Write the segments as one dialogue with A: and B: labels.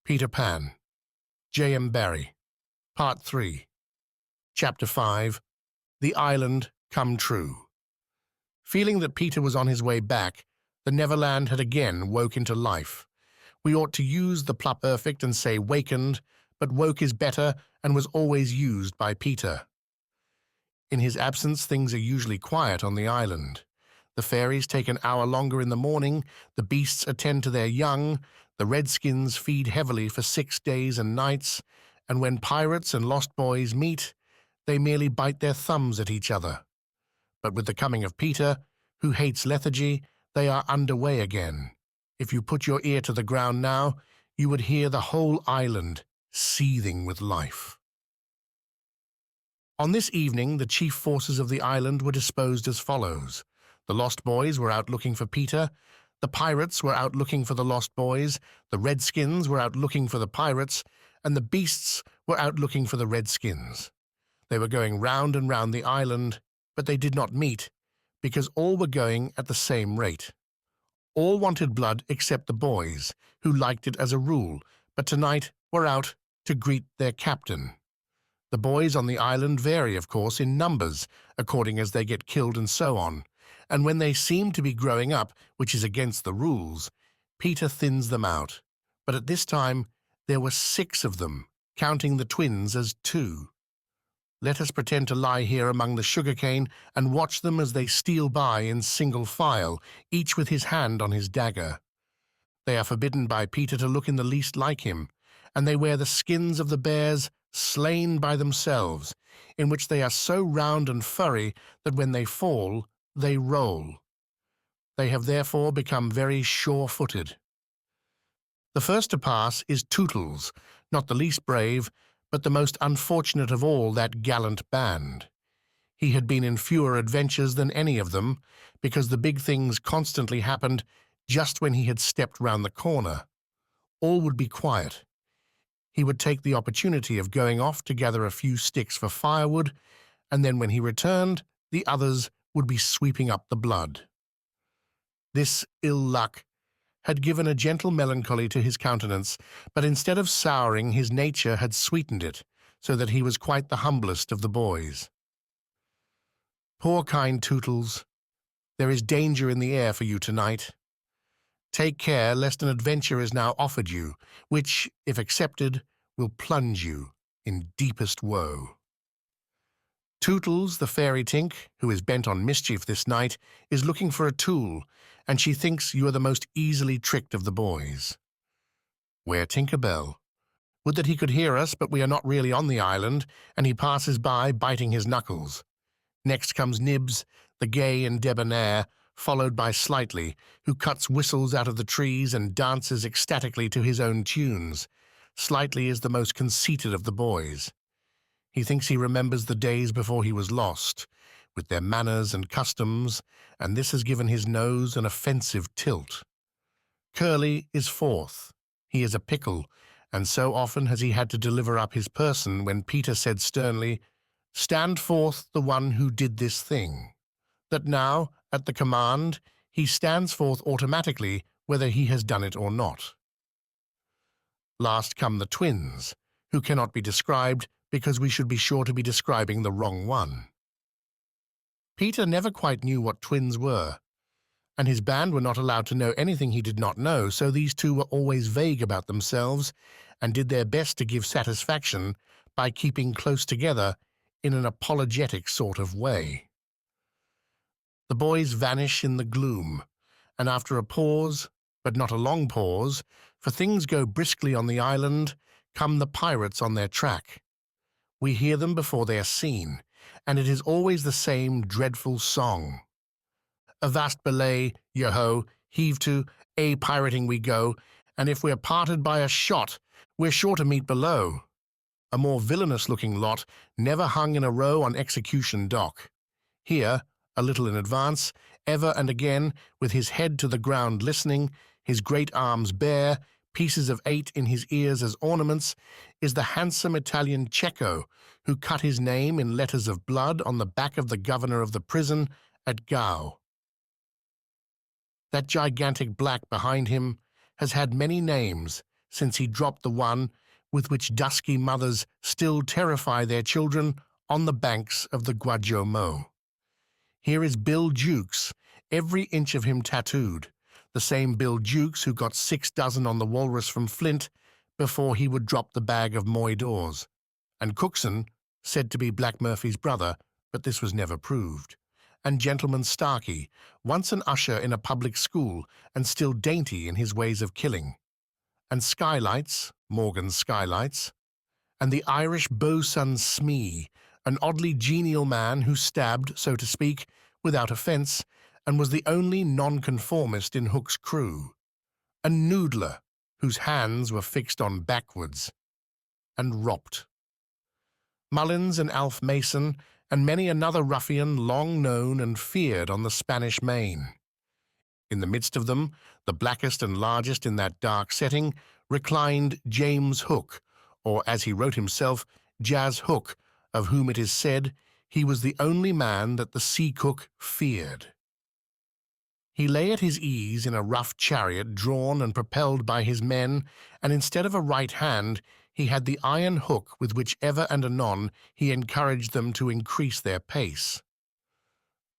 A: Peter Pan, J.M. Barrie, Part 3, Chapter 5, The Island Come True. Feeling that Peter was on his way back, the Neverland had again woke into life. We ought to use the pluperfect and say wakened, but woke is better and was always used by Peter. In his absence, things are usually quiet on the island. The fairies take an hour longer in the morning, the beasts attend to their young, the redskins feed heavily for 6 days and nights, and when pirates and lost boys meet, they merely bite their thumbs at each other. But with the coming of Peter, who hates lethargy, they are underway again. If you put your ear to the ground now, you would hear the whole island seething with life. On this evening, the chief forces of the island were disposed as follows. The lost boys were out looking for Peter, the pirates were out looking for the lost boys, the redskins were out looking for the pirates, and the beasts were out looking for the redskins. They were going round and round the island, but they did not meet, because all were going at the same rate. All wanted blood except the boys, who liked it as a rule, but tonight were out to greet their captain. The boys on the island vary, of course, in numbers, according as they get killed and so on, and when they seem to be growing up, which is against the rules, Peter thins them out. But at this time there were 6 of them, counting the twins as 2. Let us pretend to lie here among the sugarcane and watch them as they steal by in single file, each with his hand on his dagger. They are forbidden by Peter to look in the least like him, and they wear the skins of the bears slain by themselves, in which they are so round and furry that when they fall, they roll. They have therefore become very sure-footed. The first to pass is Tootles, not the least brave, but the most unfortunate of all that gallant band. He had been in fewer adventures than any of them, because the big things constantly happened just when he had stepped round the corner. All would be quiet. He would take the opportunity of going off to gather a few sticks for firewood, and then when he returned, the others would be sweeping up the blood. This ill luck had given a gentle melancholy to his countenance, but instead of souring, his nature had sweetened it, so that he was quite the humblest of the boys. Poor kind Tootles, there is danger in the air for you tonight. Take care lest an adventure is now offered you, which, if accepted, will plunge you in deepest woe. Tootles, the fairy tink, who is bent on mischief this night, is looking for a tool, and she thinks you are the most easily tricked of the boys. Where Tinker Bell? Would that he could hear us, but we are not really on the island, and he passes by, biting his knuckles. Next comes Nibs, the gay and debonair, followed by Slightly, who cuts whistles out of the trees and dances ecstatically to his own tunes. Slightly is the most conceited of the boys. He thinks he remembers the days before he was lost, with their manners and customs, and this has given his nose an offensive tilt. Curly is 4th. He is a pickle, and so often has he had to deliver up his person when Peter said sternly, "Stand forth the one who did this thing," that now, at the command, he stands forth automatically whether he has done it or not. Last come the twins, who cannot be described because we should be sure to be describing the wrong one. Peter never quite knew what twins were, and his band were not allowed to know anything he did not know, so these two were always vague about themselves and did their best to give satisfaction by keeping close together in an apologetic sort of way. The boys vanish in the gloom, and after a pause, but not a long pause, for things go briskly on the island, come the pirates on their track. We hear them before they are seen, and it is always the same dreadful song. Avast belay, yo-ho, heave to, pirating we go, and if we're parted by a shot, we're sure to meet below. A more villainous-looking lot never hung in a row on execution dock. Here, a little in advance, ever and again, with his head to the ground listening, his great arms bare, pieces of 8 in his ears as ornaments, is the handsome Italian Cecco, who cut his name in letters of blood on the back of the governor of the prison at Gao. That gigantic black behind him has had many names, since he dropped the one with which dusky mothers still terrify their children on the banks of the Guadjomo. Here is Bill Jukes, every inch of him tattooed, the same Bill Jukes who got 6 dozen on the walrus from Flint before he would drop the bag of Moy Dawes, and Cookson, said to be Black Murphy's brother, but this was never proved, and Gentleman Starkey, once an usher in a public school and still dainty in his ways of killing, and Skylights, Morgan's Skylights, and the Irish bosun Smee, an oddly genial man who stabbed, so to speak, without offence, and was the only nonconformist in Hook's crew, a noodler whose hands were fixed on backwards, and Ropt. Mullins and Alf Mason, and many another ruffian long known and feared on the Spanish Main. In the midst of them, the blackest and largest in that dark setting, reclined James Hook, or as he wrote himself, Jazz Hook, of whom it is said he was the only man that the sea cook feared. He lay at his ease in a rough chariot drawn and propelled by his men, and instead of a right hand, he had the iron hook with which ever and anon he encouraged them to increase their pace.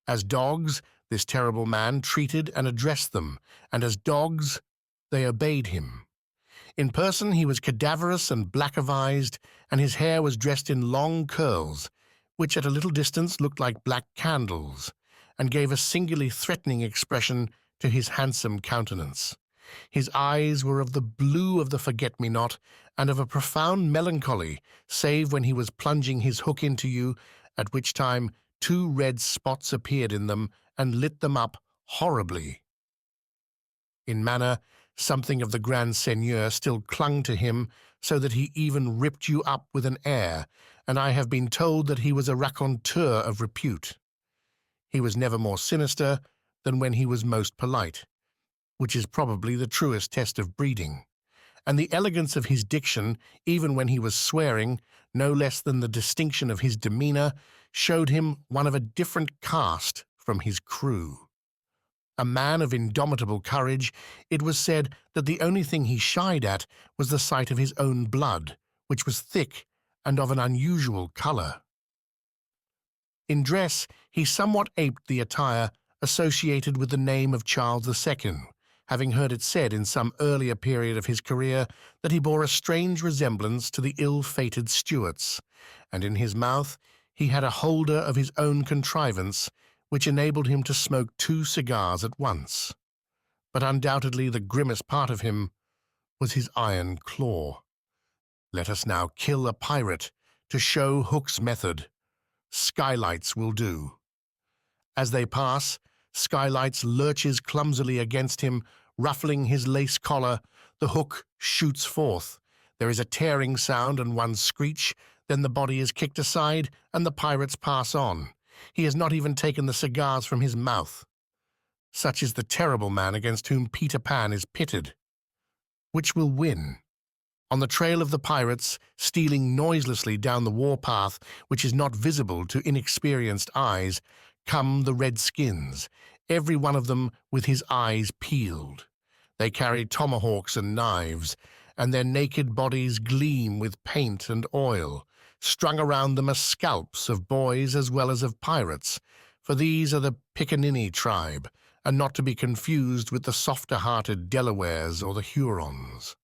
A: As dogs, this terrible man treated and addressed them, and as dogs, they obeyed him. In person he was cadaverous and black-avised, and his hair was dressed in long curls, which at a little distance looked like black candles, and gave a singularly threatening expression to his handsome countenance. His eyes were of the blue of the forget-me-not, and of a profound melancholy, save when he was plunging his hook into you, at which time 2 red spots appeared in them and lit them up horribly. In manner, something of the Grand Seigneur still clung to him, so that he even ripped you up with an air, and I have been told that he was a raconteur of repute. He was never more sinister than when he was most polite, which is probably the truest test of breeding, and the elegance of his diction, even when he was swearing, no less than the distinction of his demeanour, showed him one of a different caste from his crew. A man of indomitable courage, it was said that the only thing he shied at was the sight of his own blood, which was thick and of an unusual colour. In dress, he somewhat aped the attire associated with the name of Charles II, having heard it said in some earlier period of his career that he bore a strange resemblance to the ill-fated Stuarts, and in his mouth he had a holder of his own contrivance, which enabled him to smoke 2 cigars at once. But undoubtedly the grimmest part of him was his iron claw. Let us now kill a pirate to show Hook's method. Skylights will do. As they pass, Skylights lurches clumsily against him, ruffling his lace collar. The hook shoots forth. There is a tearing sound and one screech, then the body is kicked aside and the pirates pass on. He has not even taken the cigars from his mouth. Such is the terrible man against whom Peter Pan is pitted. Which will win? On the trail of the pirates, stealing noiselessly down the war-path, which is not visible to inexperienced eyes, come the redskins, every one of them with his eyes peeled. They carry tomahawks and knives, and their naked bodies gleam with paint and oil. Strung around them are scalps of boys as well as of pirates, for these are the Pickaninny tribe, and not to be confused with the softer-hearted Delawares or the Hurons.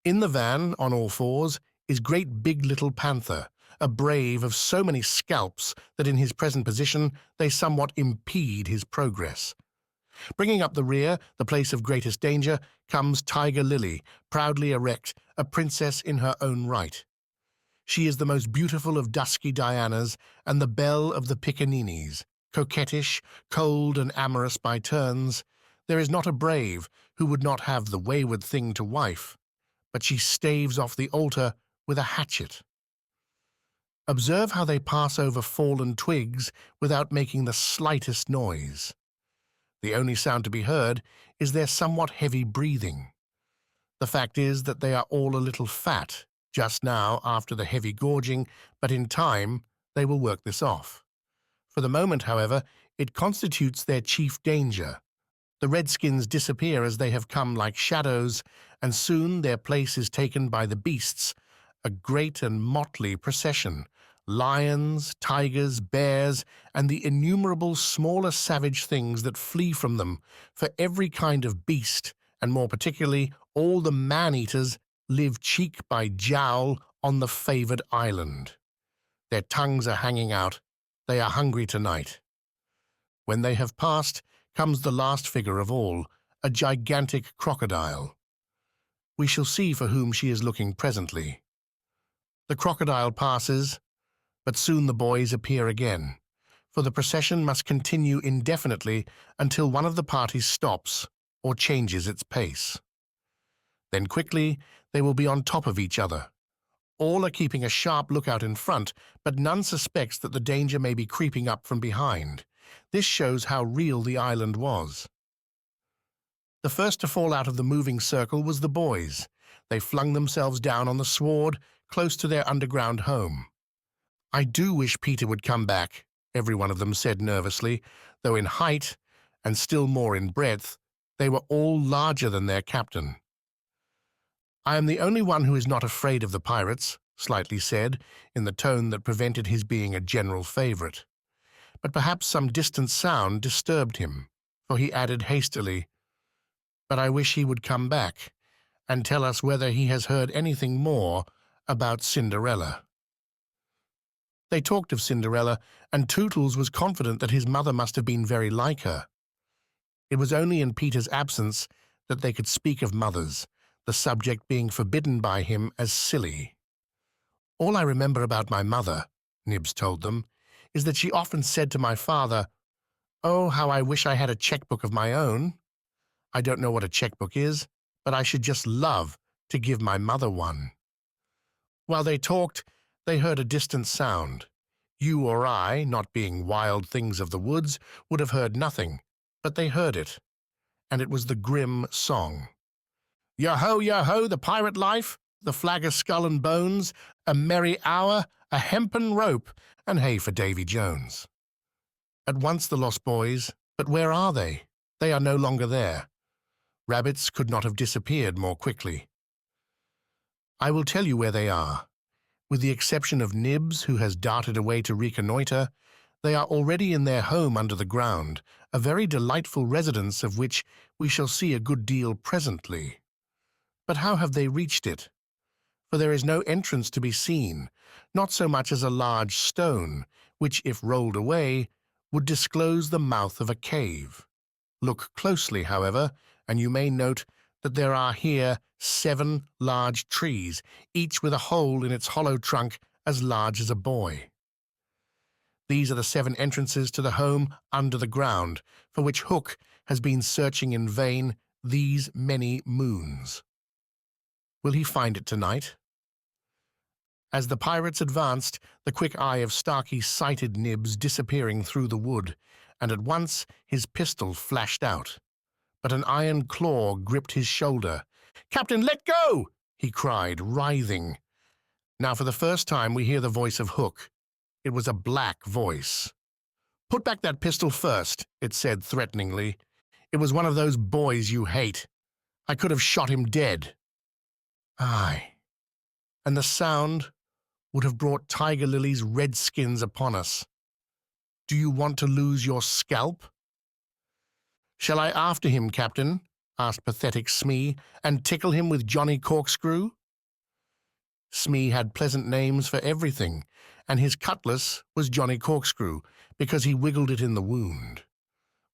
A: In the van, on all fours, is Great Big Little Panther, a brave of so many scalps that in his present position they somewhat impede his progress. Bringing up the rear, the place of greatest danger, comes Tiger Lily, proudly erect, a princess in her own right. She is the most beautiful of dusky Dianas and the belle of the Pickaninnies, coquettish, cold and amorous by turns. There is not a brave who would not have the wayward thing to wife, but she staves off the altar with a hatchet. Observe how they pass over fallen twigs without making the slightest noise. The only sound to be heard is their somewhat heavy breathing. The fact is that they are all a little fat just now after the heavy gorging, but in time they will work this off. For the moment, however, it constitutes their chief danger, The redskins disappear as they have come like shadows, and soon their place is taken by the beasts, a great and motley procession, lions, tigers, bears, and the innumerable smaller savage things that flee from them, for every kind of beast, and more particularly all the man-eaters, live cheek by jowl on the favoured island. Their tongues are hanging out. They are hungry tonight. When they have passed, comes the last figure of all, a gigantic crocodile. We shall see for whom she is looking presently. The crocodile passes, but soon the boys appear again, for the procession must continue indefinitely until one of the parties stops or changes its pace. Then quickly they will be on top of each other. All are keeping a sharp lookout in front, but none suspects that the danger may be creeping up from behind. This shows how real the island was. The first to fall out of the moving circle was the boys. They flung themselves down on the sward, close to their underground home. "I do wish Peter would come back," every one of them said nervously, though in height, and still more in breadth, they were all larger than their captain. "I am the only one who is not afraid of the pirates," Slightly said, in the tone that prevented his being a general favourite. But perhaps some distant sound disturbed him, for he added hastily, "But I wish he would come back and tell us whether he has heard anything more about Cinderella." They talked of Cinderella, and Tootles was confident that his mother must have been very like her. It was only in Peter's absence that they could speak of mothers, the subject being forbidden by him as silly. "All I remember about my mother," Nibs told them, "is that she often said to my father, 'Oh, how I wish I had a checkbook of my own.' I don't know what a checkbook is, but I should just love to give my mother one." While they talked, they heard a distant sound. You or I, not being wild things of the woods, would have heard nothing, but they heard it, and it was the grim song. Yo-ho, yo-ho, the pirate life, the flag of skull and bones, a merry hour, a hempen rope, and hey for Davy Jones. At once the lost boys, but where are they? They are no longer there. Rabbits could not have disappeared more quickly. I will tell you where they are. With the exception of Nibs, who has darted away to reconnoitre, they are already in their home under the ground, a very delightful residence of which we shall see a good deal presently. But how have they reached it? For there is no entrance to be seen, not so much as a large stone, which, if rolled away, would disclose the mouth of a cave. Look closely, however, and you may note that there are here 7 large trees, each with a hole in its hollow trunk as large as a boy. These are the 7 entrances to the home under the ground, for which Hook has been searching in vain these many moons. Will he find it tonight? As the pirates advanced, the quick eye of Starkey sighted Nibs disappearing through the wood, and at once his pistol flashed out. But an iron claw gripped his shoulder. "Captain, let go!" he cried, writhing. Now for the first time we hear the voice of Hook. It was a black voice. "Put back that pistol first," it said threateningly. "It was one of those boys you hate. I could have shot him dead." Aye, and the sound would have brought Tiger Lily's red skins upon us. Do you want to lose your scalp? "Shall I after him, Captain?" asked pathetic Smee, "and tickle him with Johnny Corkscrew?" Smee had pleasant names for everything, and his cutlass was Johnny Corkscrew, because he wiggled it in the wound.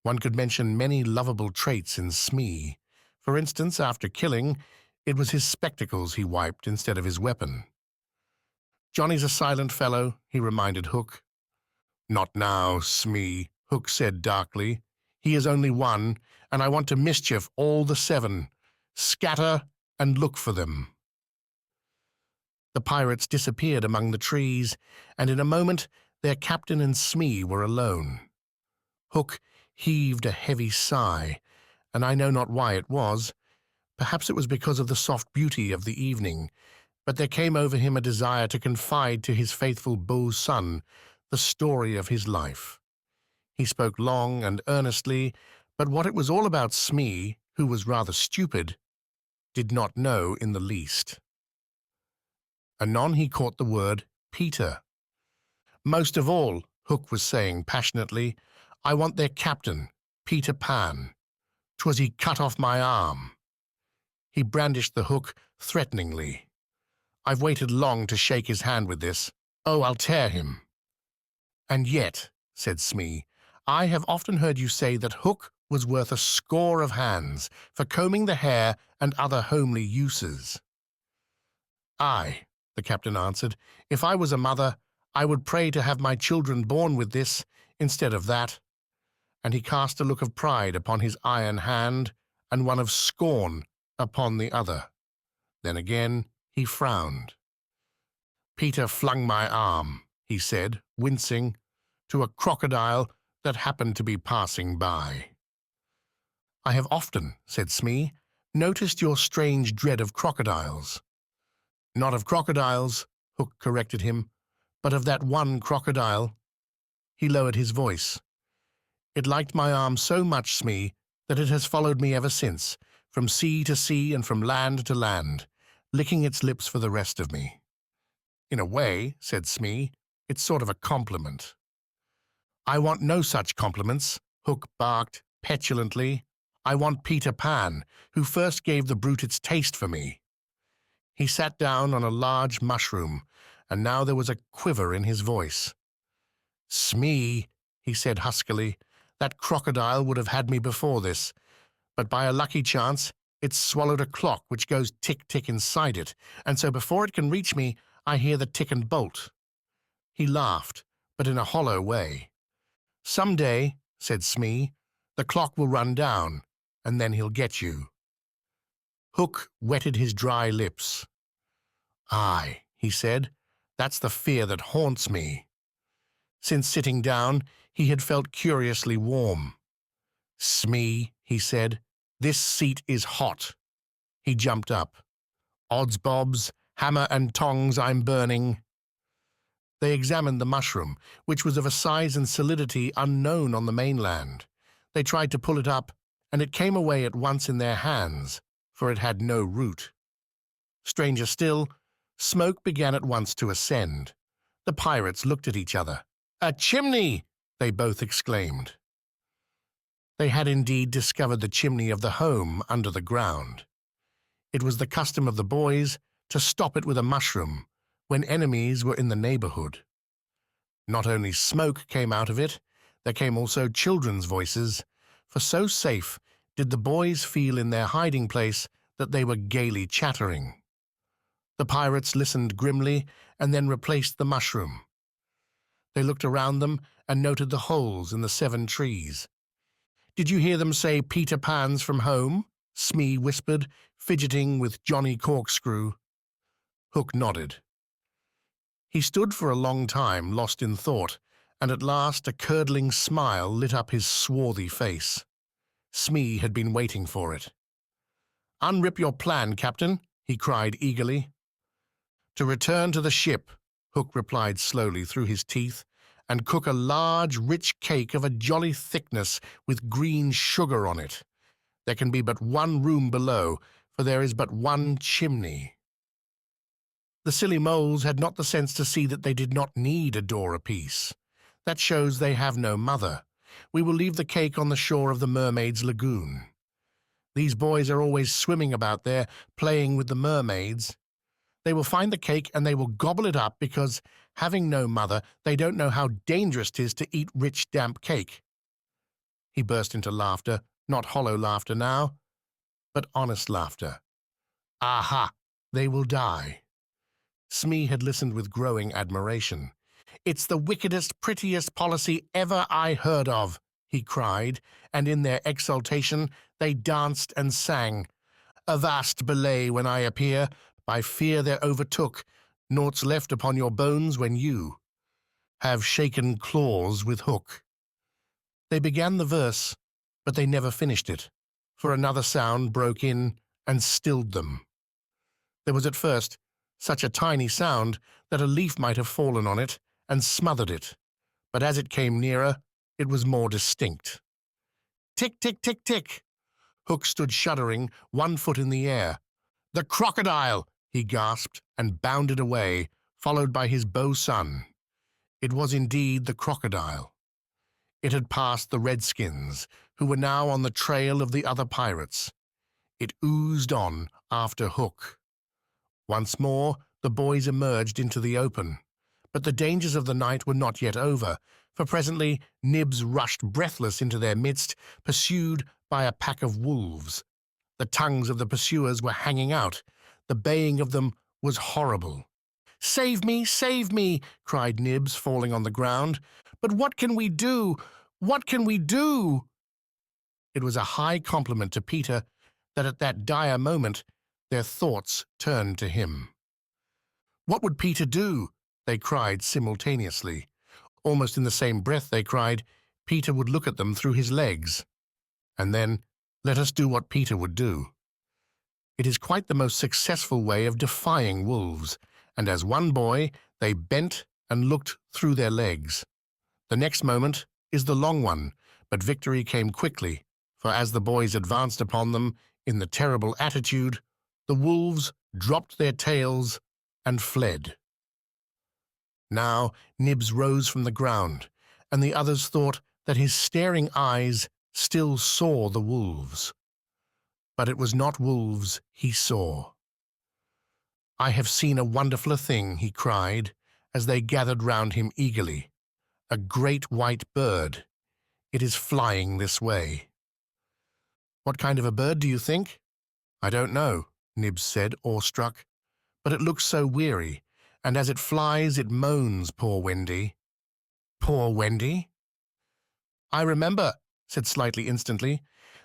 A: One could mention many lovable traits in Smee. For instance, after killing, it was his spectacles he wiped instead of his weapon. "Johnny's a silent fellow," he reminded Hook. "Not now, Smee," Hook said darkly. "He is only one, and I want to mischief all the 7. Scatter and look for them." The pirates disappeared among the trees, and in a moment their captain and Smee were alone. Hook heaved a heavy sigh, and I know not why it was. Perhaps it was because of the soft beauty of the evening, but there came over him a desire to confide to his faithful Beau's son the story of his life. He spoke long and earnestly, But what it was all about, Smee, who was rather stupid, did not know in the least. Anon he caught the word Peter. Most of all, Hook was saying passionately, I want their captain, Peter Pan. 'Twas he cut off my arm. He brandished the hook threateningly. I've waited long to shake his hand with this. Oh, I'll tear him. And yet, said Smee, I have often heard you say that Hook was worth a score of hands for combing the hair and other homely uses. Aye, the captain answered, if I was a mother, I would pray to have my children born with this instead of that. And he cast a look of pride upon his iron hand and one of scorn upon the other. Then again he frowned. Peter flung my arm, he said, wincing, to a crocodile that happened to be passing by. I have often, said Smee, noticed your strange dread of crocodiles. Not of crocodiles, Hook corrected him, but of that one crocodile. He lowered his voice. It liked my arm so much, Smee, that it has followed me ever since, from sea to sea and from land to land, licking its lips for the rest of me. In a way, said Smee, it's sort of a compliment. I want no such compliments, Hook barked petulantly. I want Peter Pan, who first gave the brute its taste for me. He sat down on a large mushroom, and now there was a quiver in his voice. Smee, he said huskily, that crocodile would have had me before this, but by a lucky chance it swallowed a clock which goes tick-tick inside it, and so before it can reach me, I hear the tick and bolt. He laughed, but in a hollow way. Some day, said Smee, the clock will run down, and then he'll get you. Hook wetted his dry lips. Aye, he said, that's the fear that haunts me. Since sitting down, he had felt curiously warm. Smee, he said, this seat is hot. He jumped up. Odds bobs, hammer and tongs, I'm burning. They examined the mushroom, which was of a size and solidity unknown on the mainland. They tried to pull it up, and it came away at once in their hands, for it had no root. Stranger still, smoke began at once to ascend. The pirates looked at each other. A chimney! They both exclaimed. They had indeed discovered the chimney of the home under the ground. It was the custom of the boys to stop it with a mushroom when enemies were in the neighborhood. Not only smoke came out of it, there came also children's voices, for so safe did the boys feel in their hiding place that they were gaily chattering. The pirates listened grimly and then replaced the mushroom. They looked around them and noted the holes in the 7 trees. Did you hear them say Peter Pan's from home? Smee whispered, fidgeting with Johnny Corkscrew. Hook nodded. He stood for a long time, lost in thought, and at last a curdling smile lit up his swarthy face. Smee had been waiting for it. Unrip your plan, Captain, he cried eagerly. To return to the ship, Hook replied slowly through his teeth, and cook a large, rich cake of a jolly thickness with green sugar on it. There can be but one room below, for there is but one chimney. The silly moles had not the sense to see that they did not need a door apiece. That shows they have no mother. We will leave the cake on the shore of the mermaid's lagoon. These boys are always swimming about there, playing with the mermaids. They will find the cake and they will gobble it up because, having no mother, they don't know how dangerous 'tis to eat rich, damp cake. He burst into laughter, not hollow laughter now, but honest laughter. Aha! They will die. Smee had listened with growing admiration. It's the wickedest, prettiest policy ever I heard of, he cried, and in their exultation they danced and sang. Avast belay when I appear, by fear they're overtook, naught's left upon your bones when you have shaken claws with Hook. They began the verse, but they never finished it, for another sound broke in and stilled them. There was at first such a tiny sound that a leaf might have fallen on it and smothered it, but as it came nearer, it was more distinct. Tick, tick, tick, tick. Hook stood shuddering, one foot in the air. "The crocodile!" he gasped, and bounded away, followed by his beau son. It was indeed the crocodile. It had passed the redskins, who were now on the trail of the other pirates. It oozed on after Hook. Once more, the boys emerged into the open. But the dangers of the night were not yet over, for presently Nibs rushed breathless into their midst, pursued by a pack of wolves. The tongues of the pursuers were hanging out. The baying of them was horrible. "Save me! Save me!" cried Nibs, falling on the ground. "But what can we do? What can we do?" It was a high compliment to Peter that at that dire moment their thoughts turned to him. What would Peter do? They cried simultaneously. Almost in the same breath they cried, Peter would look at them through his legs. And then, let us do what Peter would do. It is quite the most successful way of defying wolves, and as one boy they bent and looked through their legs. The next moment is the long one, but victory came quickly, for as the boys advanced upon them in the terrible attitude, the wolves dropped their tails and fled. Now Nibs rose from the ground, and the others thought that his staring eyes still saw the wolves. But it was not wolves he saw. "I have seen a wonderfuler thing," he cried, as they gathered round him eagerly. "A great white bird. It is flying this way." "What kind of a bird do you think?" "I don't know," Nibs said, awestruck. "But it looks so weary, and as it flies it moans, poor Wendy." "Poor Wendy?" "I remember," said Slightly instantly.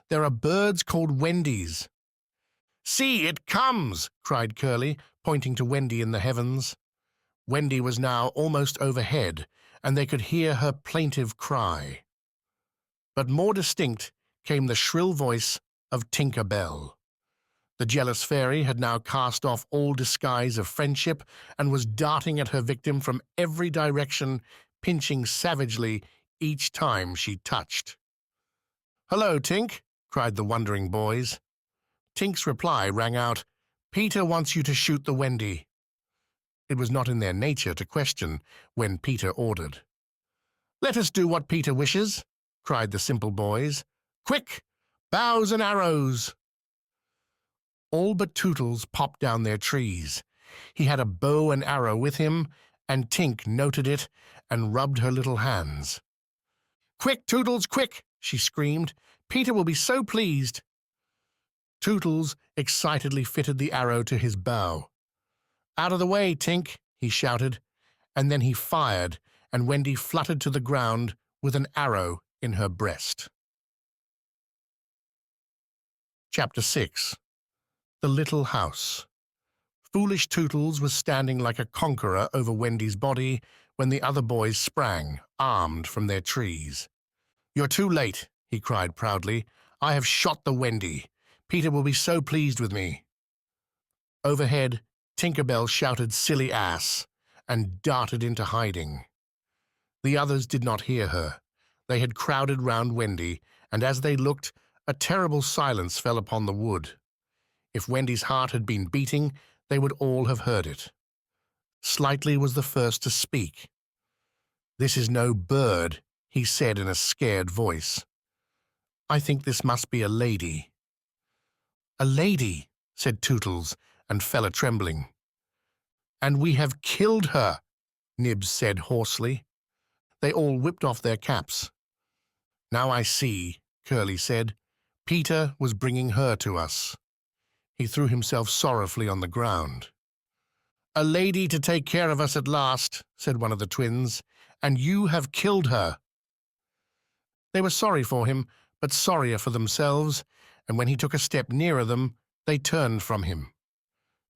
A: "There are birds called Wendies." "See, it comes!" cried Curly, pointing to Wendy in the heavens. Wendy was now almost overhead, and they could hear her plaintive cry. But more distinct came the shrill voice of Tinker Bell. The jealous fairy had now cast off all disguise of friendship and was darting at her victim from every direction, pinching savagely each time she touched. "Hello, Tink!" cried the wondering boys. Tink's reply rang out, "Peter wants you to shoot the Wendy." It was not in their nature to question when Peter ordered. "Let us do what Peter wishes," cried the simple boys. "Quick! Bows and arrows!" All but Tootles popped down their trees. He had a bow and arrow with him, and Tink noted it and rubbed her little hands. "Quick, Tootles, quick!" she screamed. "Peter will be so pleased." Tootles excitedly fitted the arrow to his bow. "Out of the way, Tink!" he shouted, and then he fired, and Wendy fluttered to the ground with an arrow in her breast. Chapter 6. The Little House. Foolish Tootles was standing like a conqueror over Wendy's body when the other boys sprang, armed, from their trees. "You're too late," he cried proudly. "I have shot the Wendy. Peter will be so pleased with me." Overhead, Tinker Bell shouted "silly ass" and darted into hiding. The others did not hear her. They had crowded round Wendy, and as they looked, a terrible silence fell upon the wood. If Wendy's heart had been beating, they would all have heard it. Slightly was the first to speak. "This is no bird," he said in a scared voice. "I think this must be a lady." "A lady," said Tootles, and fell a-trembling. "And we have killed her," Nibs said hoarsely. They all whipped off their caps. "Now I see," Curly said. "Peter was bringing her to us." He threw himself sorrowfully on the ground. "A lady to take care of us at last," said one of the twins, "and you have killed her." They were sorry for him, but sorrier for themselves, and when he took a step nearer them, they turned from him.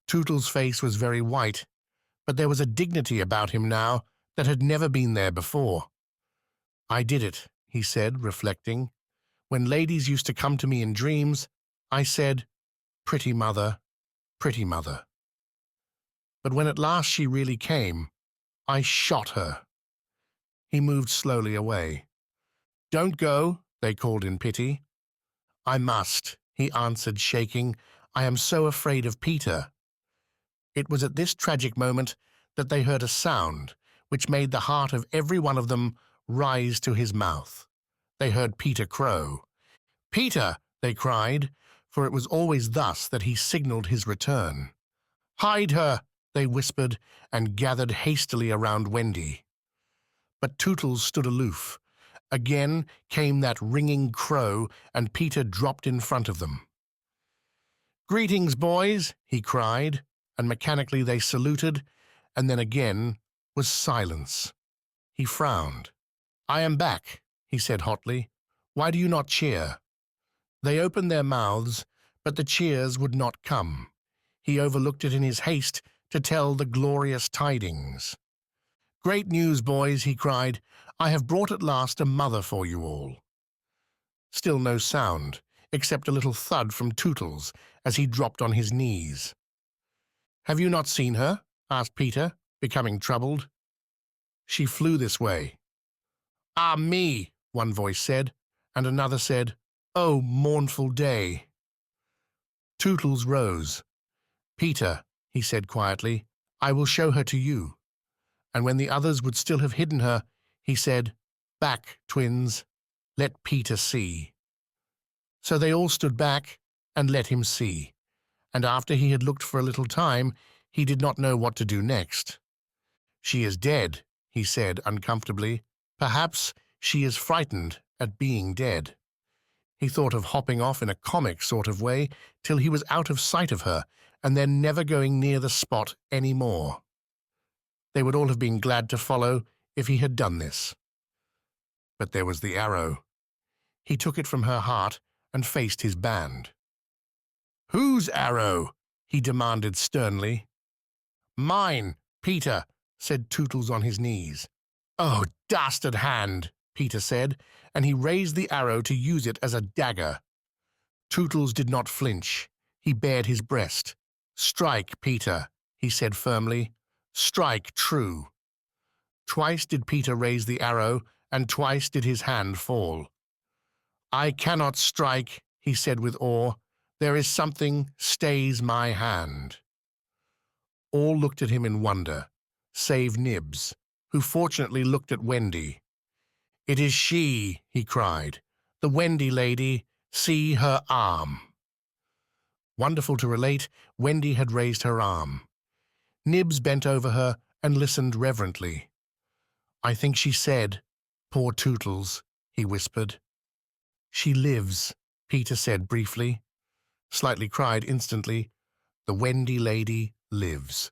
A: Tootles' face was very white, but there was a dignity about him now that had never been there before. "I did it," he said, reflecting. "When ladies used to come to me in dreams, I said, 'Pretty mother, pretty mother.' But when at last she really came, I shot her." He moved slowly away. "Don't go," they called in pity. I must, he answered, shaking. I am so afraid of Peter. It was at this tragic moment that they heard a sound which made the heart of every one of them rise to his mouth. They heard Peter crow. Peter, they cried, for it was always thus that he signalled his return. Hide her, they whispered, and gathered hastily around Wendy. But Tootles stood aloof. Again came that ringing crow, and Peter dropped in front of them. Greetings, boys, he cried, and mechanically they saluted, and then again was silence. He frowned. I am back, he said hotly. Why do you not cheer? They opened their mouths, but the cheers would not come. He overlooked it in his haste to tell the glorious tidings. Great news, boys, he cried. I have brought at last a mother for you all. Still no sound, except a little thud from Tootles as he dropped on his knees. Have you not seen her? Asked Peter, becoming troubled. She flew this way. Ah, me, one voice said, and another said, Oh, mournful day. Tootles rose. Peter, he said quietly, I will show her to you. And when the others would still have hidden her, he said, Back, twins, let Peter see. So they all stood back and let him see, and after he had looked for a little time, he did not know what to do next. She is dead, he said uncomfortably. Perhaps she is frightened at being dead. He thought of hopping off in a comic sort of way till he was out of sight of her, and then never going near the spot any more. They would all have been glad to follow if he had done this. But there was the arrow. He took it from her heart and faced his band. Whose arrow? He demanded sternly. Mine, Peter, said Tootles on his knees. Oh, dastard hand, Peter said, and he raised the arrow to use it as a dagger. Tootles did not flinch. He bared his breast. Strike, Peter, he said firmly. Strike true. Twice did Peter raise the arrow, and twice did his hand fall. I cannot strike, he said with awe. There is something stays my hand. All looked at him in wonder, save Nibs, who fortunately looked at Wendy. It is she, he cried. The Wendy lady, see her arm. Wonderful to relate, Wendy had raised her arm. Nibs bent over her and listened reverently. I think she said, Poor Tootles, he whispered. She lives, Peter said briefly. Slightly cried instantly, The Wendy lady lives.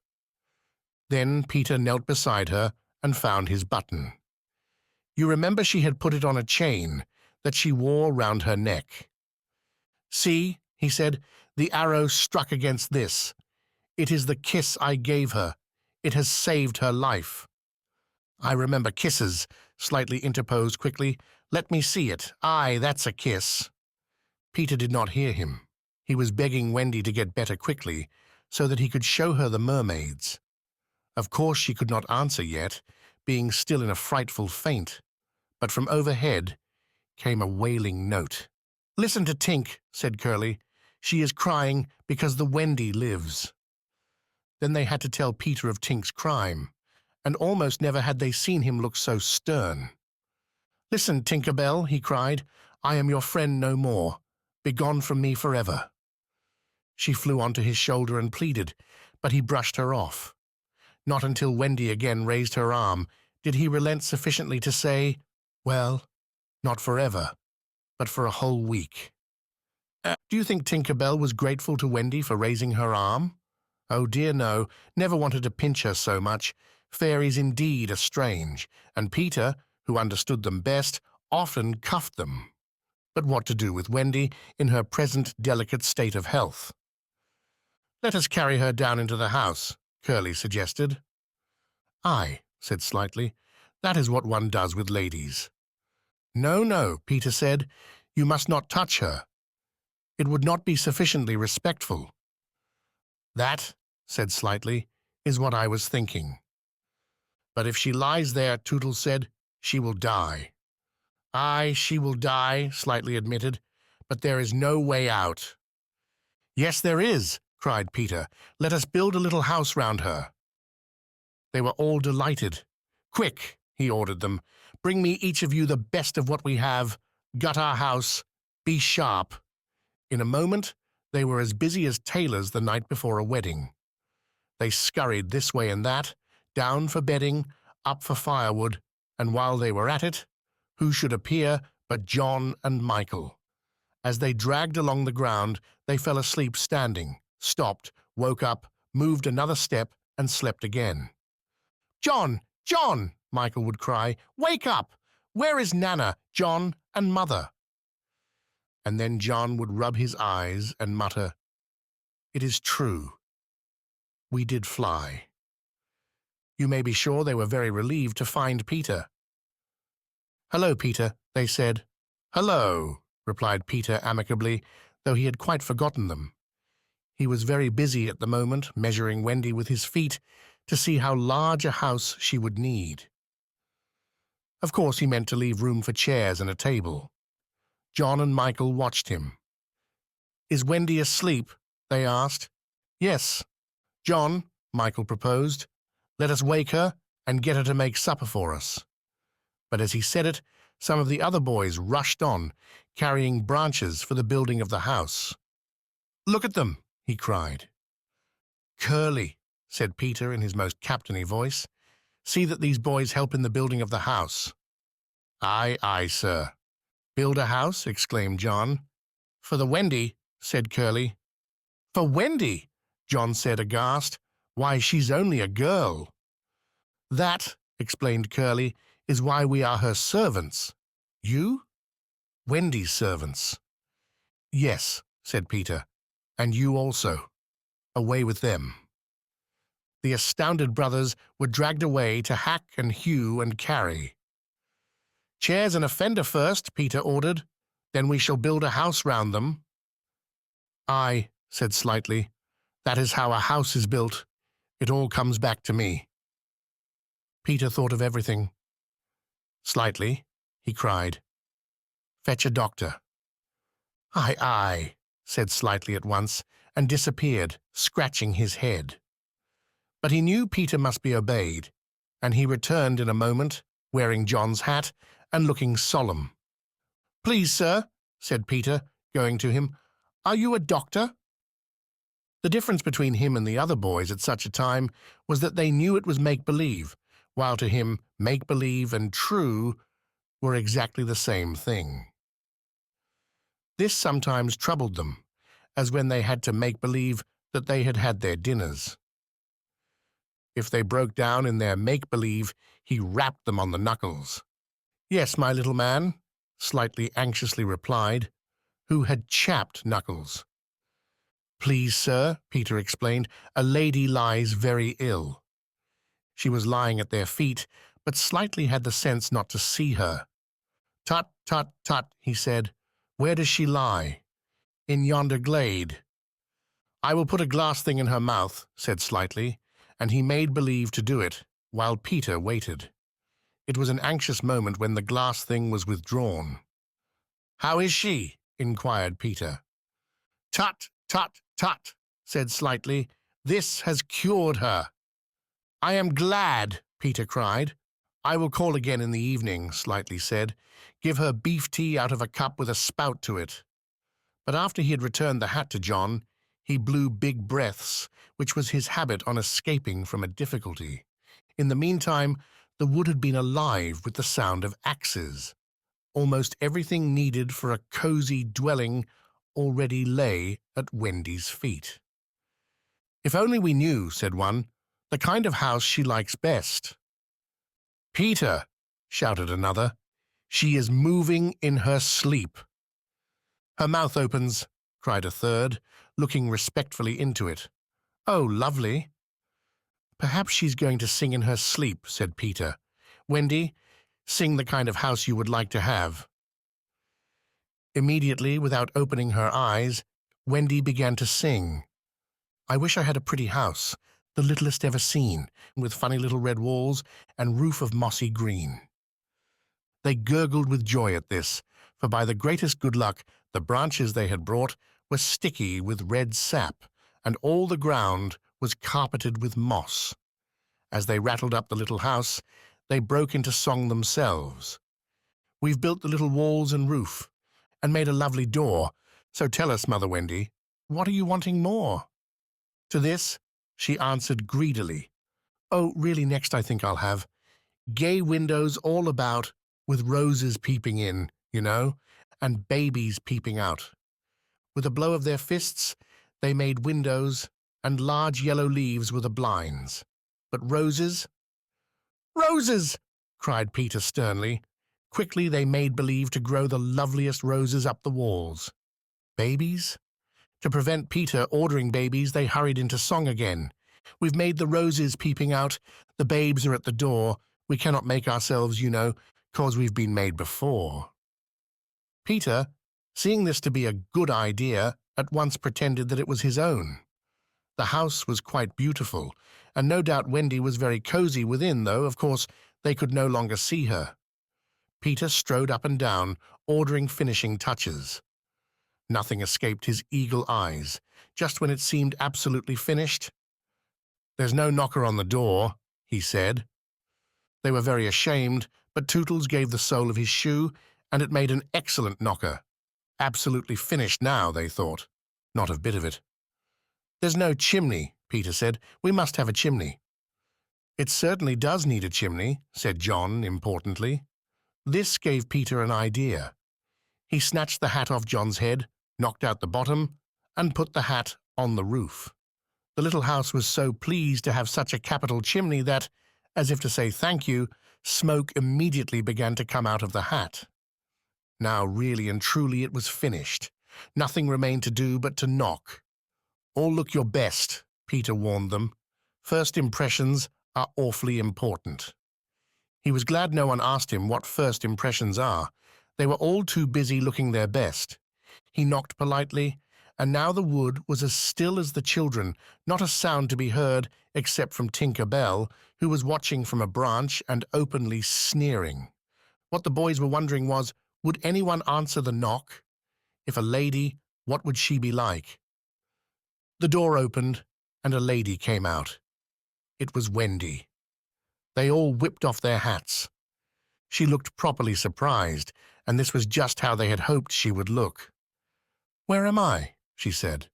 A: Then Peter knelt beside her and found his button. You remember she had put it on a chain that she wore round her neck. See, he said, the arrow struck against this. It is the kiss I gave her. It has saved her life. I remember kisses, slightly interposed quickly. Let me see it. Aye, that's a kiss. Peter did not hear him. He was begging Wendy to get better quickly, so that he could show her the mermaids. Of course she could not answer yet, being still in a frightful faint, but from overhead came a wailing note. Listen to Tink, said Curly. She is crying because the Wendy lives. Then they had to tell Peter of Tink's crime, and almost never had they seen him look so stern. Listen, Tinker Bell, he cried, I am your friend no more. Begone from me forever. She flew onto his shoulder and pleaded, but he brushed her off. Not until Wendy again raised her arm did he relent sufficiently to say, well, not forever, but for a whole week. Do you think Tinker Bell was grateful to Wendy for raising her arm? Oh dear no, never wanted to pinch her so much. Fairies indeed are strange, and Peter, who understood them best, often cuffed them. But what to do with Wendy in her present delicate state of health? Let us carry her down into the house, Curly suggested. Aye, said Slightly, that is what one does with ladies. No, no, Peter said, you must not touch her. It would not be sufficiently respectful. That, said Slightly, is what I was thinking. But if she lies there, Tootles said, she will die. Aye, she will die, Slightly admitted, but there is no way out." "Yes, there is," cried Peter. "Let us build a little house round her." They were all delighted. "Quick," he ordered them, "bring me each of you the best of what we have. Gut our house. Be sharp." In a moment, they were as busy as tailors the night before a wedding. They scurried this way and that, down for bedding, up for firewood, and while they were at it, who should appear but John and Michael. As they dragged along the ground, they fell asleep standing, stopped, woke up, moved another step, and slept again. "John! John!" Michael would cry. "Wake up! Where is Nana, John, and Mother?" And then John would rub his eyes and mutter, "It is true. We did fly." You may be sure they were very relieved to find Peter. "Hello, Peter," they said. "Hello," replied Peter amicably, though he had quite forgotten them. He was very busy at the moment, measuring Wendy with his feet to see how large a house she would need. Of course, he meant to leave room for chairs and a table. John and Michael watched him. "Is Wendy asleep?" they asked. "Yes." "John," Michael proposed, "let us wake her and get her to make supper for us." But as he said it, some of the other boys rushed on, carrying branches for the building of the house. "Look at them," he cried. "Curly," said Peter in his most captainy voice. "See that these boys help in the building of the house." "Aye, aye, sir." "Build a house?" exclaimed John. "For the Wendy," said Curly. "For Wendy?" John said aghast. "Why, she's only a girl." "That," explained Curly, "is why we are her servants." "You?" "Wendy's servants." "Yes," said Peter, "and you also. Away with them." The astounded brothers were dragged away to hack and hew and carry. "Chairs and a fender first," Peter ordered. "Then we shall build a house round them." "Aye," said Slightly. "That is how a house is built. It all comes back to me." Peter thought of everything. "Slightly," he cried. "Fetch a doctor." "Aye, aye," said Slightly at once, and disappeared, scratching his head. But he knew Peter must be obeyed, and he returned in a moment, wearing John's hat and looking solemn. "Please, sir," said Peter, going to him, "are you a doctor?" The difference between him and the other boys at such a time was that they knew it was make-believe, while to him make-believe and true were exactly the same thing. This sometimes troubled them, as when they had to make believe that they had had their dinners. If they broke down in their make-believe, he rapped them on the knuckles. "Yes, my little man," Slightly anxiously replied, who had chapped Knuckles. "Please, sir," Peter explained, "a lady lies very ill." She was lying at their feet, but Slightly had the sense not to see her. "Tut, tut, tut," he said. "Where does she lie?" "In yonder glade." "I will put a glass thing in her mouth," said Slightly, and he made believe to do it, while Peter waited. It was an anxious moment when the glass thing was withdrawn. "How is she?" inquired Peter. "Tut, tut, tut," said Slightly. "This has cured her." "I am glad," Peter cried. "I will call again in the evening," Slightly said. "Give her beef tea out of a cup with a spout to it." But after he had returned the hat to John, he blew big breaths, which was his habit on escaping from a difficulty. In the meantime, the wood had been alive with the sound of axes. Almost everything needed for a cozy dwelling already lay at Wendy's feet. "If only we knew," said one, "the kind of house she likes best." "Peter," shouted another, "she is moving in her sleep." "Her mouth opens," cried a third, looking respectfully into it. "Oh, lovely." "Perhaps she's going to sing in her sleep," said Peter. "Wendy, sing the kind of house you would like to have." Immediately, without opening her eyes, Wendy began to sing. "I wish I had a pretty house, the littlest ever seen, with funny little red walls and roof of mossy green." They gurgled with joy at this, for by the greatest good luck the branches they had brought were sticky with red sap, and all the ground was carpeted with moss. As they rattled up the little house, they broke into song themselves. "We've built the little walls and roof, and made a lovely door, so tell us, Mother Wendy, what are you wanting more?" To this she answered greedily, "Oh, really next I think I'll have gay windows all about, with roses peeping in, you know, and babies peeping out." With a blow of their fists, they made windows, and large yellow leaves were the blinds. But roses? "Roses!" cried Peter sternly. Quickly they made believe to grow the loveliest roses up the walls. Babies? To prevent Peter ordering babies, they hurried into song again. "We've made the roses peeping out, the babes are at the door. We cannot make ourselves, you know, 'cause we've been made before." Peter, seeing this to be a good idea, at once pretended that it was his own. The house was quite beautiful, and no doubt Wendy was very cozy within, though, of course, they could no longer see her. Peter strode up and down, ordering finishing touches. Nothing escaped his eagle eyes. Just when it seemed absolutely finished, "There's no knocker on the door," he said. They were very ashamed, but Tootles gave the sole of his shoe, and it made an excellent knocker. Absolutely finished now, they thought. Not a bit of it. "There's no chimney," Peter said. "We must have a chimney." "It certainly does need a chimney," said John importantly. This gave Peter an idea. He snatched the hat off John's head, knocked out the bottom, and put the hat on the roof. The little house was so pleased to have such a capital chimney that, as if to say thank you, smoke immediately began to come out of the hat. Now really and truly it was finished. Nothing remained to do but to knock. "All look your best," Peter warned them. "First impressions are awfully important." He was glad no one asked him what first impressions are. They were all too busy looking their best. He knocked politely, and now the wood was as still as the children, not a sound to be heard except from Tinker Bell, who was watching from a branch and openly sneering. What the boys were wondering was, would anyone answer the knock? If a lady, what would she be like? The door opened, and a lady came out. It was Wendy. They all whipped off their hats. She looked properly surprised, and this was just how they had hoped she would look. "Where am I?" she said.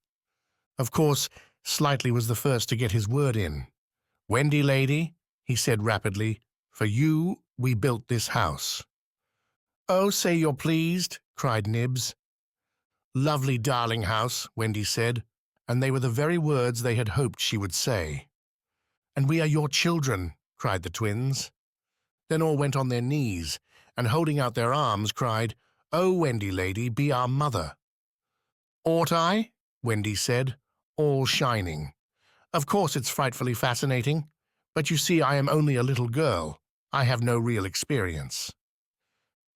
A: Of course, Slightly was the first to get his word in. "Wendy, lady," he said rapidly, "for you we built this house." "Oh, say you're pleased," cried Nibs. "Lovely darling house," Wendy said, and they were the very words they had hoped she would say. "And we are your children," cried the twins. Then all went on their knees, and holding out their arms, cried, "Oh, Wendy, lady, be our mother." "Ought I?" Wendy said, all shining. "Of course it's frightfully fascinating, but you see I am only a little girl. I have no real experience."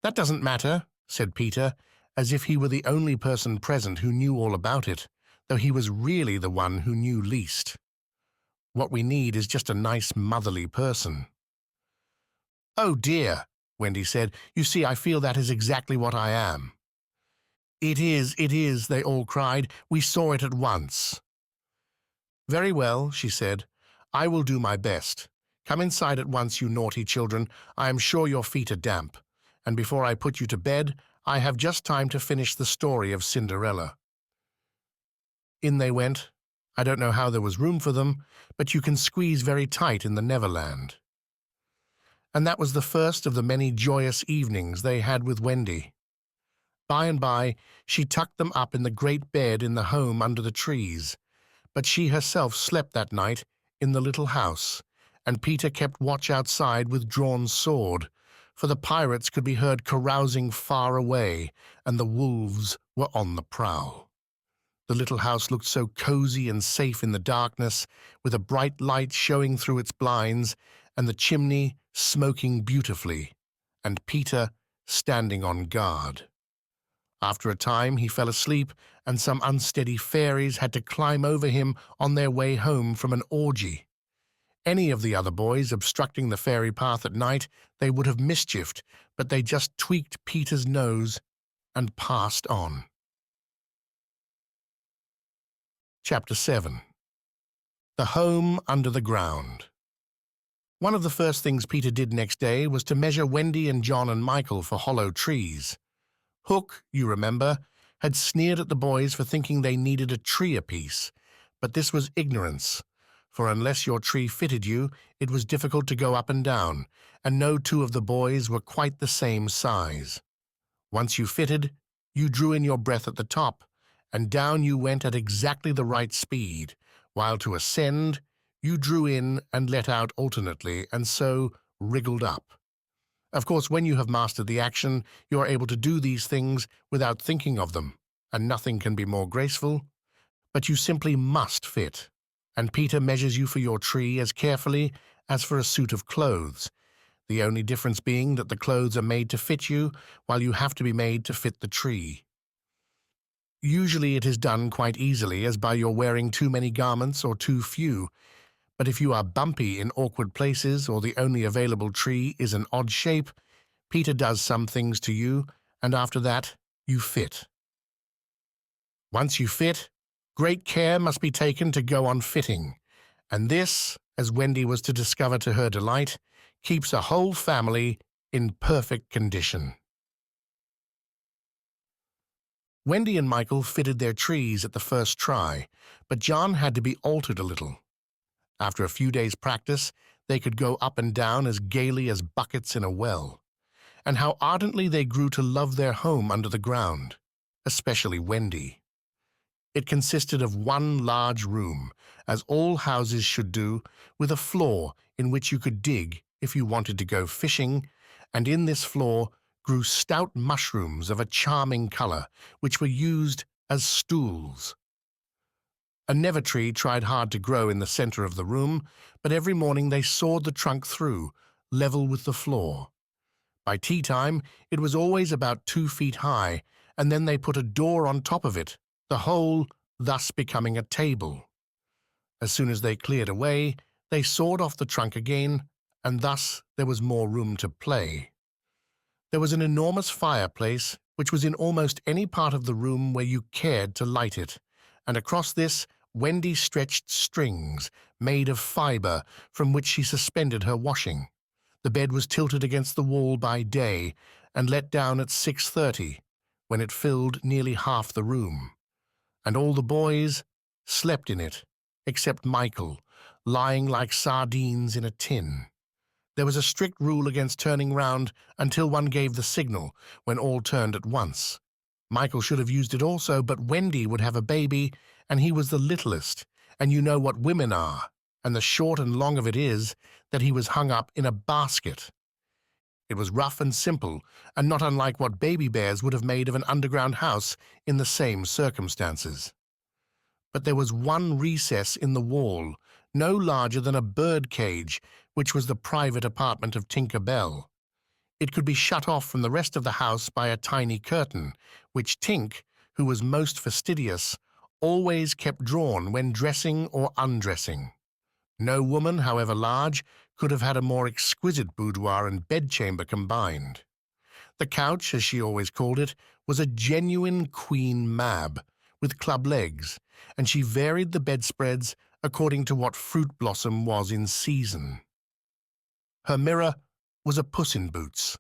A: "That doesn't matter," said Peter, as if he were the only person present who knew all about it, though he was really the one who knew least. "What we need is just a nice motherly person." "Oh dear," Wendy said, "you see I feel that is exactly what I am." It is," they all cried. "We saw it at once." "Very well," she said. "I will do my best. Come inside at once, you naughty children. I am sure your feet are damp. And before I put you to bed, I have just time to finish the story of Cinderella." In they went. I don't know how there was room for them, but you can squeeze very tight in the Neverland. And that was the first of the many joyous evenings they had with Wendy. By and by, she tucked them up in the great bed in the home under the trees, but she herself slept that night in the little house, and Peter kept watch outside with drawn sword, for the pirates could be heard carousing far away, and the wolves were on the prowl. The little house looked so cozy and safe in the darkness, with a bright light showing through its blinds, and the chimney smoking beautifully, and Peter standing on guard. After a time he fell asleep, and some unsteady fairies had to climb over him on their way home from an orgy. Any of the other boys obstructing the fairy path at night they would have mischiefed, but they just tweaked Peter's nose and passed on. Chapter 7. The Home Under the Ground. One of the first things Peter did next day was to measure Wendy and John and Michael for hollow trees. Hook, you remember, had sneered at the boys for thinking they needed a tree apiece, but this was ignorance, for unless your tree fitted you, it was difficult to go up and down, and no two of the boys were quite the same size. Once you fitted, you drew in your breath at the top, and down you went at exactly the right speed, while to ascend, you drew in and let out alternately, and so wriggled up. Of course, when you have mastered the action, you are able to do these things without thinking of them, and nothing can be more graceful. But you simply must fit, and Peter measures you for your tree as carefully as for a suit of clothes, the only difference being that the clothes are made to fit you, while you have to be made to fit the tree. Usually it is done quite easily, as by your wearing too many garments or too few, but if you are bumpy in awkward places or the only available tree is an odd shape, Peter does some things to you, and after that you fit. Once you fit, great care must be taken to go on fitting, and this, as Wendy was to discover to her delight, keeps a whole family in perfect condition. Wendy and Michael fitted their trees at the first try, but John had to be altered a little. After a few days' practice, they could go up and down as gaily as buckets in a well. And how ardently they grew to love their home under the ground, especially Wendy. It consisted of one large room, as all houses should do, with a floor in which you could dig if you wanted to go fishing, and in this floor grew stout mushrooms of a charming color, which were used as stools. A never tree tried hard to grow in the center of the room, but every morning they sawed the trunk through, level with the floor. By tea time, it was always about 2 feet high, and then they put a door on top of it, the whole thus becoming a table. As soon as they cleared away, they sawed off the trunk again, and thus there was more room to play. There was an enormous fireplace, which was in almost any part of the room where you cared to light it, and across this Wendy stretched strings made of fibre from which she suspended her washing. The bed was tilted against the wall by day and let down at 6:30, when it filled nearly half the room. And all the boys slept in it, except Michael, lying like sardines in a tin. There was a strict rule against turning round until one gave the signal, when all turned at once. Michael should have used it also, but Wendy would have a baby, and he was the littlest, and you know what women are, and the short and long of it is that he was hung up in a basket. It was rough and simple, and not unlike what baby bears would have made of an underground house in the same circumstances. But there was one recess in the wall, no larger than a bird cage, which was the private apartment of Tinker Bell. It could be shut off from the rest of the house by a tiny curtain, which Tink, who was most fastidious, always kept drawn when dressing or undressing. No woman, however large, could have had a more exquisite boudoir and bedchamber combined. The couch, as she always called it, was a genuine Queen Mab, with club legs, and she varied the bedspreads according to what fruit blossom was in season. Her mirror was a Puss in Boots,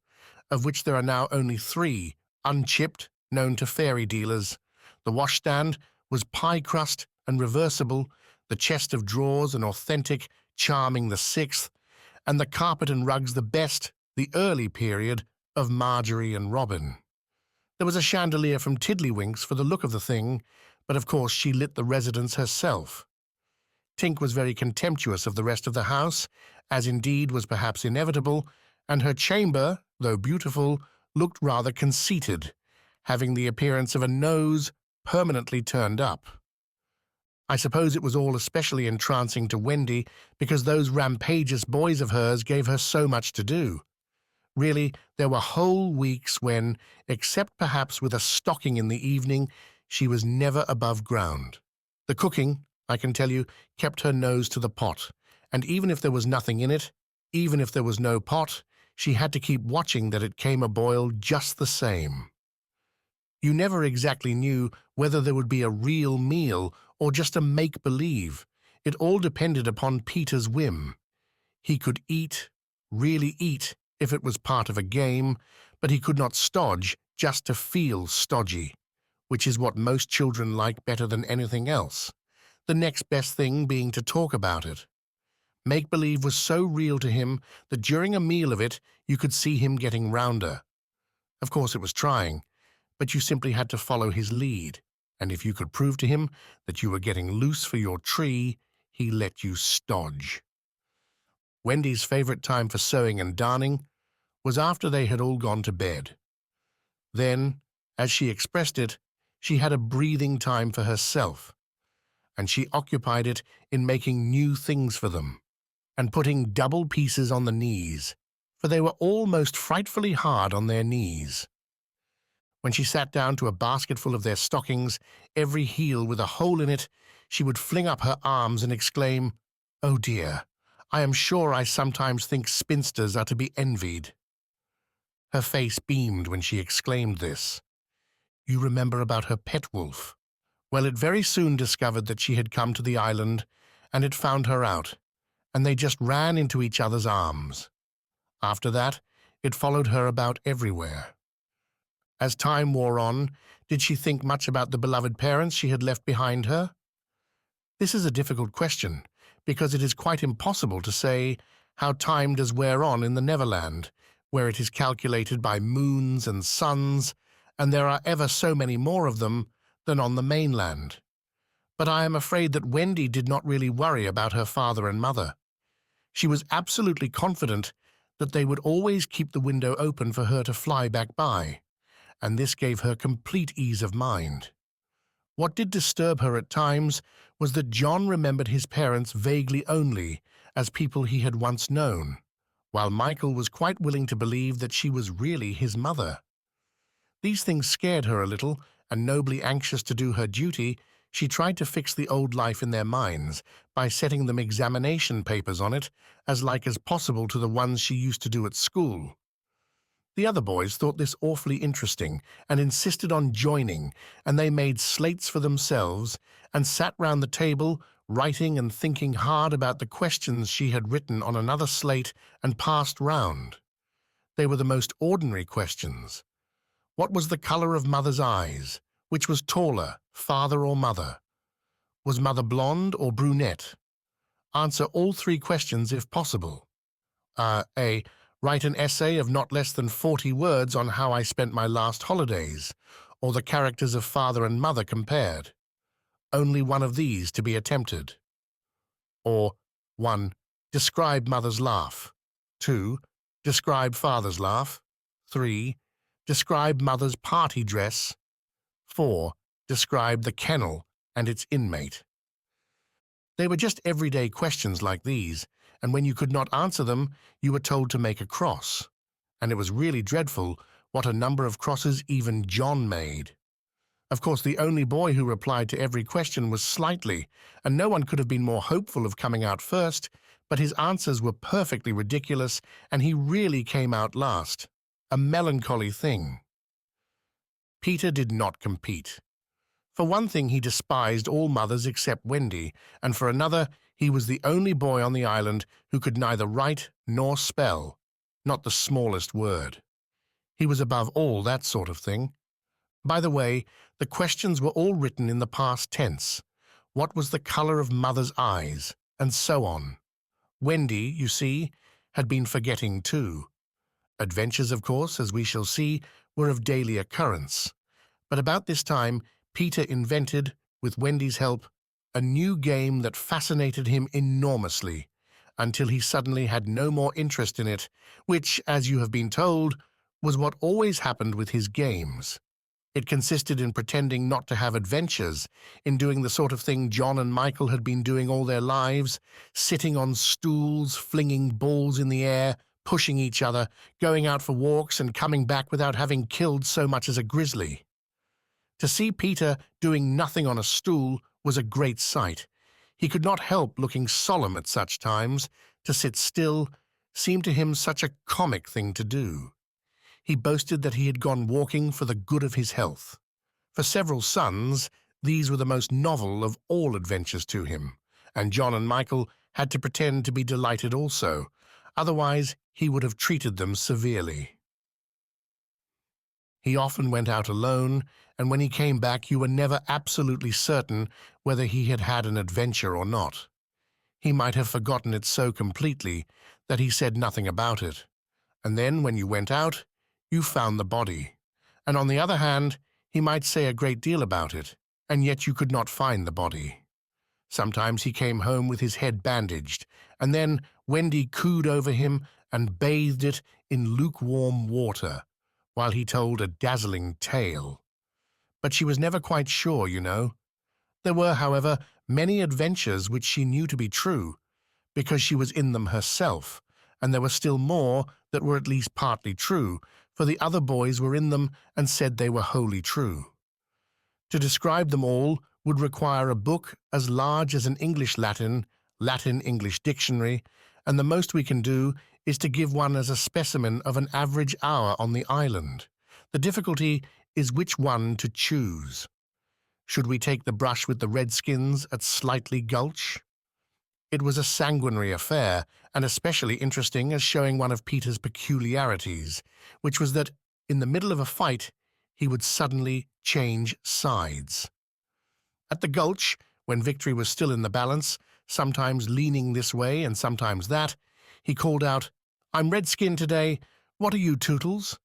A: of which there are now only 3, unchipped, known to fairy dealers. The washstand was pie crust and reversible, the chest of drawers an authentic, charming the 6th, and the carpet and rugs the best, the early period, of Marjorie and Robin. There was a chandelier from Tiddlywinks for the look of the thing, but of course she lit the residence herself. Tink was very contemptuous of the rest of the house, as indeed was perhaps inevitable, and her chamber, though beautiful, looked rather conceited, having the appearance of a nose permanently turned up. I suppose it was all especially entrancing to Wendy because those rampageous boys of hers gave her so much to do. Really, there were whole weeks when, except perhaps with a stocking in the evening, she was never above ground. The cooking, I can tell you, kept her nose to the pot, and even if there was nothing in it, even if there was no pot, she had to keep watching that it came a boil just the same. You never exactly knew whether there would be a real meal or just a make-believe. It all depended upon Peter's whim. He could eat, really eat, if it was part of a game, but he could not stodge just to feel stodgy, which is what most children like better than anything else, the next best thing being to talk about it. Make-believe was so real to him that during a meal of it, you could see him getting rounder. Of course, it was trying, but you simply had to follow his lead, and if you could prove to him that you were getting loose for your tree, he let you stodge. Wendy's favorite time for sewing and darning was after they had all gone to bed. Then, as she expressed it, she had a breathing time for herself, and she occupied it in making new things for them, and putting double pieces on the knees, for they were all most frightfully hard on their knees. When she sat down to a basketful of their stockings, every heel with a hole in it, she would fling up her arms and exclaim, "Oh dear, I am sure I sometimes think spinsters are to be envied." Her face beamed when she exclaimed this. You remember about her pet wolf? Well, it very soon discovered that she had come to the island, and it found her out, and they just ran into each other's arms. After that, it followed her about everywhere. As time wore on, did she think much about the beloved parents she had left behind her? This is a difficult question, because it is quite impossible to say how time does wear on in the Neverland, where it is calculated by moons and suns, and there are ever so many more of them than on the mainland. But I am afraid that Wendy did not really worry about her father and mother. She was absolutely confident that they would always keep the window open for her to fly back by, and this gave her complete ease of mind. What did disturb her at times was that John remembered his parents vaguely only as people he had once known, while Michael was quite willing to believe that she was really his mother. These things scared her a little, and nobly anxious to do her duty, she tried to fix the old life in their minds by setting them examination papers on it as like as possible to the ones she used to do at school. The other boys thought this awfully interesting and insisted on joining, and they made slates for themselves and sat round the table writing and thinking hard about the questions she had written on another slate and passed round. They were the most ordinary questions. What was the color of Mother's eyes? Which was taller, father or mother? Was Mother blonde or brunette? Answer all three questions if possible. A. Write an essay of not less than 40 words on how I spent my last holidays, or the characters of father and mother compared. Only one of these to be attempted. Or 1. Describe mother's laugh. 2. Describe father's laugh. 3. Describe mother's party dress. 4. Describe the kennel and its inmate. They were just everyday questions like these, and when you could not answer them, you were told to make a cross. And it was really dreadful what a number of crosses even John made. Of course, the only boy who replied to every question was Slightly, and no one could have been more hopeful of coming out first, but his answers were perfectly ridiculous, and he really came out last. A melancholy thing. Peter did not compete. For one thing, he despised all mothers except Wendy, and for another, he was the only boy on the island who could neither write nor spell, not the smallest word. He was above all that sort of thing. By the way, the questions were all written in the past tense. What was the color of Mother's eyes, and so on. Wendy, you see, had been forgetting too. Adventures, of course, as we shall see, were of daily occurrence. But about this time, Peter invented, with Wendy's help, a new game that fascinated him enormously, until he suddenly had no more interest in it, which, as you have been told, was what always happened with his games. It consisted in pretending not to have adventures, in doing the sort of thing John and Michael had been doing all their lives, sitting on stools, flinging balls in the air, pushing each other, going out for walks and coming back without having killed so much as a grizzly. To see Peter doing nothing on a stool was a great sight. He could not help looking solemn at such times. To sit still seemed to him such a comic thing to do. He boasted that he had gone walking for the good of his health. For several sons, these were the most novel of all adventures to him, and John and Michael had to pretend to be delighted also, otherwise he would have treated them severely. He often went out alone, and when he came back you were never absolutely certain whether he had had an adventure or not. He might have forgotten it so completely that he said nothing about it, and then when you went out, you found the body. And on the other hand, he might say a great deal about it, and yet you could not find the body. Sometimes he came home with his head bandaged, and then Wendy cooed over him and bathed it in lukewarm water, while he told a dazzling tale. But she was never quite sure, you know. There were, however, many adventures which she knew to be true, because she was in them herself, and there were still more that were at least partly true, for the other boys were in them and said they were wholly true. To describe them all would require a book as large as an English-Latin, Latin-English dictionary, and the most we can do is to give one as a specimen of an average hour on the island. The difficulty is which one to choose. Should we take the brush with the Redskins at Slightly Gulch? It was a sanguinary affair, and especially interesting as showing one of Peter's peculiarities, which was that, in the middle of a fight, he would suddenly change sides. At the Gulch, when victory was still in the balance, sometimes leaning this way and sometimes that, he called out, "I'm Redskin today, what are you, Tootles?"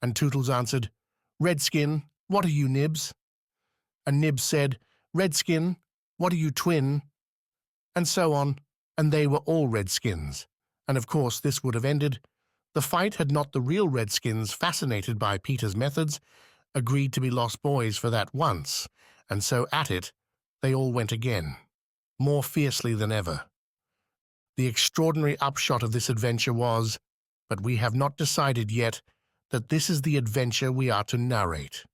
A: And Tootles answered, "Redskin, what are you, Nibs?" And Nibs said, "Redskin, what are you, Twin?" And so on, and they were all Redskins. And of course this would have ended. The fight had not the real Redskins, fascinated by Peter's methods, agreed to be lost boys for that once, and so at it they all went again, more fiercely than ever. The extraordinary upshot of this adventure was, but we have not decided yet, that this is the adventure we are to narrate.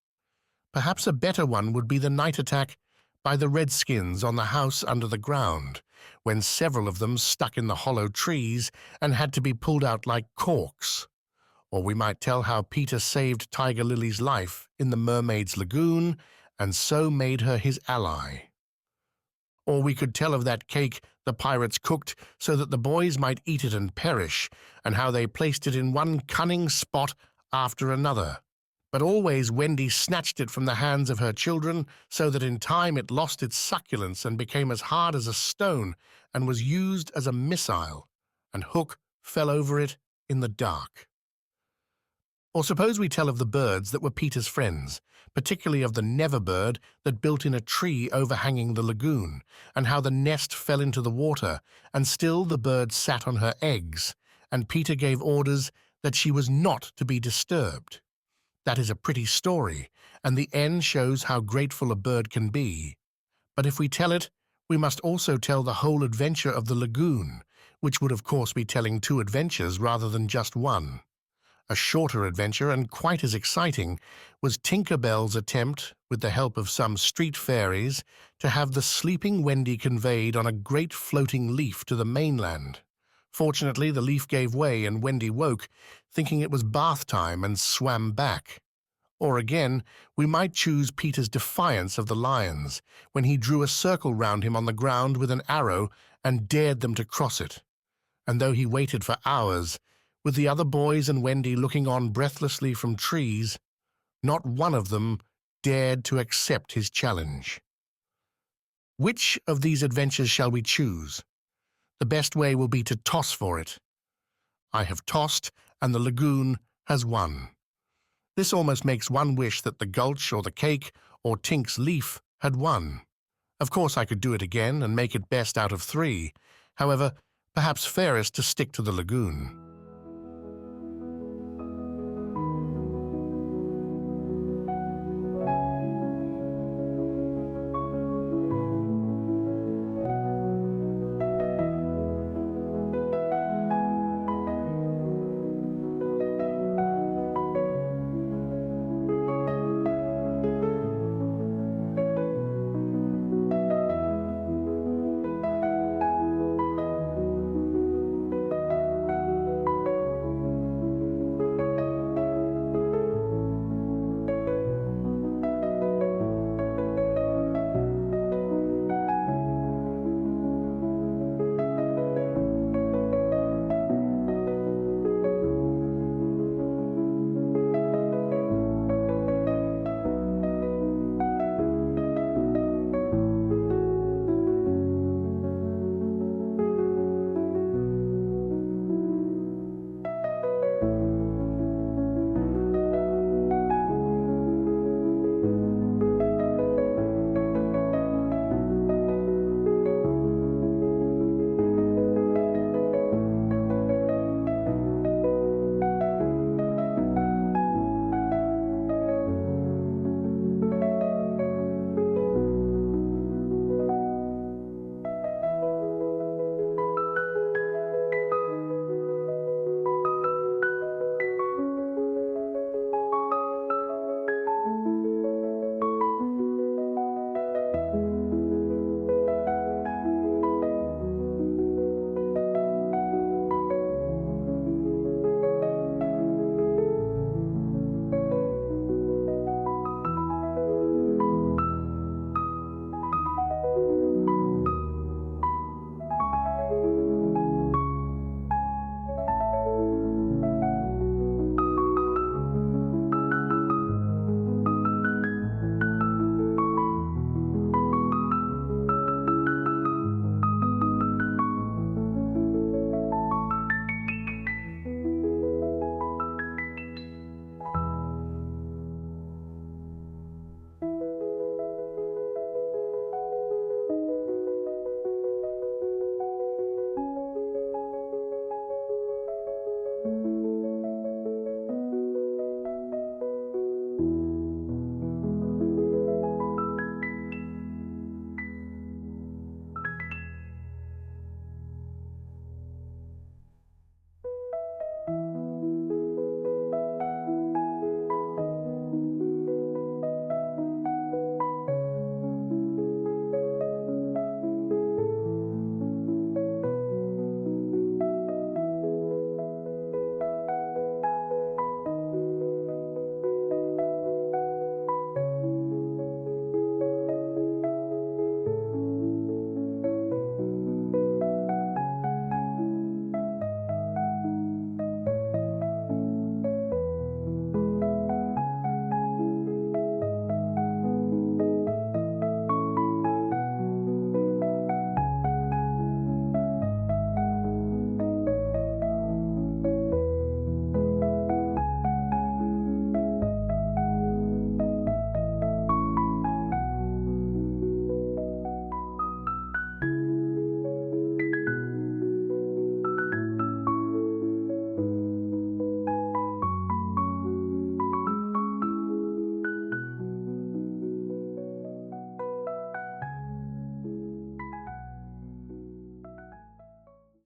A: Perhaps a better one would be the night attack by the Redskins on the house under the ground, when several of them stuck in the hollow trees and had to be pulled out like corks. Or we might tell how Peter saved Tiger Lily's life in the Mermaid's Lagoon and so made her his ally. Or we could tell of that cake the pirates cooked so that the boys might eat it and perish, and how they placed it in one cunning spot after another. But always Wendy snatched it from the hands of her children, so that in time it lost its succulence and became as hard as a stone and was used as a missile, and Hook fell over it in the dark. Or suppose we tell of the birds that were Peter's friends, particularly of the Never bird that built in a tree overhanging the lagoon, and how the nest fell into the water, and still the bird sat on her eggs, and Peter gave orders that she was not to be disturbed. That is a pretty story, and the end shows how grateful a bird can be. But if we tell it, we must also tell the whole adventure of the lagoon, which would of course be telling two adventures rather than just one. A shorter adventure, and quite as exciting, was Tinker Bell's attempt, with the help of some street fairies, to have the sleeping Wendy conveyed on a great floating leaf to the mainland. Fortunately, the leaf gave way and Wendy woke, thinking it was bath time, and swam back. Or again, we might choose Peter's defiance of the lions, when he drew a circle round him on the ground with an arrow and dared them to cross it. And though he waited for hours, with the other boys and Wendy looking on breathlessly from trees, not one of them dared to accept his challenge. Which of these adventures shall we choose? The best way will be to toss for it. I have tossed, and the lagoon has won. This almost makes one wish that the Gulch or the cake or Tink's leaf had won. Of course I could do it again and make it best out of three. However, perhaps fairest to stick to the lagoon.